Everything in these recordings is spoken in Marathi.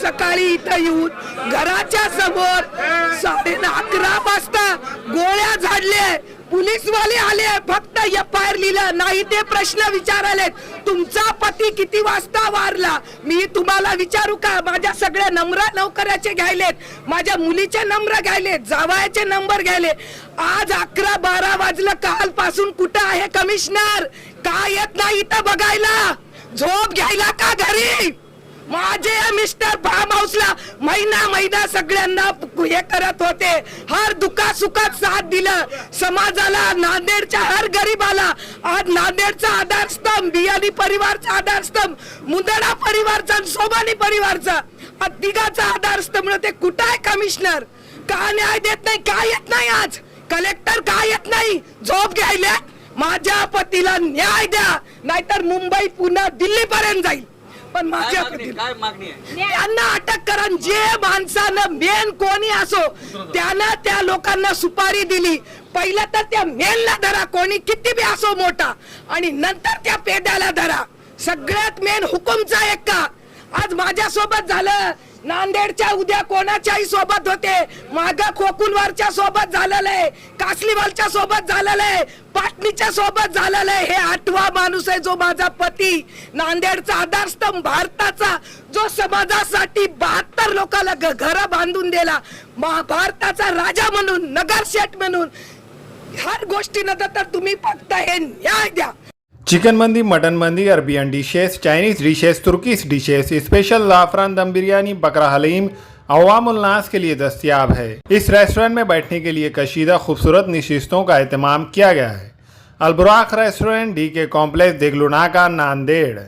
सकाळी इथं येऊन घराच्या समोर 11:30 वाजता गोळ्या झाडले, पोलीसवाले आले, फक्त FIR लिहिलं नाही, ते प्रश्न विचाराले तुमचा पती किती वाजता वारला. मी तुम्हाला विचारू का? माझ्या सगळ्या नोकऱ्याचे घ्यायलेत, माझ्या मुलीचे नंबर घ्यायलेत, जावयाचे नंबर घ्यायले. आज 11-12 वाजलं, कालपासून कुठं आहे कमिशनर? का येत नाही इथं बघायला? झोप घ्यायला का घरी? माझे मिस्टर फार्म हाऊसला महिना सगळ्यांना हे करत होते, हर दुखा सुखात साथ दिलं समाजाला, नांदेडच्या हर गरीबाला. आज नांदेडचा आधारस्तंभ, बियाणी परिवारचा आधारस्तंभ, मुंदडा परिवारचा, सोबानी परिवारचा, तिघाचा आधारस्तंभ. ते कुठं आहे कमिशनर? का न्याय देत नाही? का येत नाही आज कलेक्टर? का येत नाही? झोप घ्यायला? माझ्या पतीला न्याय द्या, नाहीतर मुंबई, पुणे, दिल्ली पर्यंत जाईल. पण माझ्या त्यांना अटक करा. जे माणसानं मेन कोणी असो त्यानं त्या लोकांना सुपारी दिली, पहिला तर त्या मेनला धरा, कोणी किती बी असो मोठा, आणि नंतर त्या पेद्याला धरा. सगळ्यात मेन हुकुमचा एक का. आज माझ्या सोबत झालं, नांदेडच्या उद्या कोणाच्याही सोबत होते, माग खोकुलवारच्या सोबत झालेलं आहे, कासलीवालच्या सोबत झालेलं आहे, पाटणीच्या सोबत झालेलं आहे. हे 8वा माणूस आहे जो माझा पती, नांदेडचा आधारस्तंभ, भारताचा, जो समाजासाठी 72 लोकांना घर बांधून दिला, भारताचा राजा म्हणून, नगरसेठ म्हणून, हर गोष्टीनं तर तुम्ही फक्त हे न्याय द्या. चिकन मंदी, मटन मंदी, Arabian dishes, Chinese dishes, Turkish dishes, special ज़ाफ़रान दम बिरयानी, बकरा हलीम अवामुल नास के लिए दस्तयाब है। इस रेस्टोरेंट में बैठने के लिए कशीदा खूबसूरत नशिस्तों का एहतमाम किया गया है। Alburaq restaurant, DK complex, Deglurnaka, Nanded.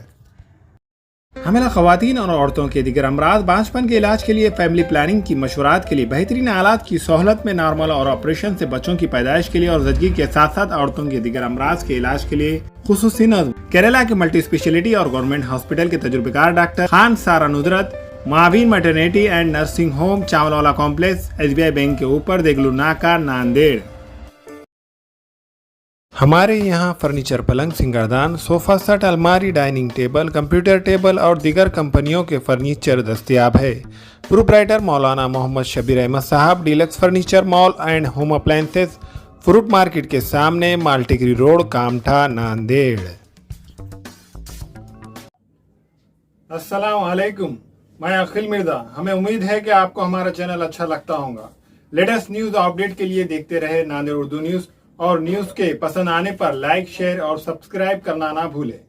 हमेला ख़वातीन और औरतों के दिगर अमराज, बांझपन के इलाज के लिए, फैमिली प्लानिंग की मशवरात के लिए, बेहतरीन आलात की सहूलत में, नॉर्मल और ऑपरेशन से बच्चों की पैदाइश के लिए और ज़चगी के साथ साथ औरतों के दिगर अमराज के इलाज के लिए खुसूसी नज़्म। केरला के मल्टी स्पेशलिटी और गवर्नमेंट हॉस्पिटल के तजुर्बेकार doctor Khan Sara Nudrat, Mavin maternity and nursing home, Chawalwala complex, SBI bank के ऊपर, देगलुनाका, नांदेड़। हमारे यहाँ फर्नीचर, पलंग, सिंगारदान, सोफा सेट, अलमारी, डाइनिंग टेबल, कंप्यूटर टेबल और दीगर कंपनियों के फर्नीचर दस्तयाब है। प्रोप्राइटर मौलाना मोहम्मद शबीर अहमद साहब, deluxe furniture mall and home appliances, fruit market के सामने, माल्टीगिरी रोड, कामठा, नांदेड़। अस्सलाम वालेकुम, मैं अखिल मिर्जा। हमें उम्मीद है कि आपको हमारा चैनल अच्छा लगता होगा। लेटेस्ट न्यूज अपडेट के लिए देखते रहे नांदेड़ उर्दू न्यूज, और न्यूज के पसंद आने पर लाइक, शेयर और सब्सक्राइब करना ना भूलें।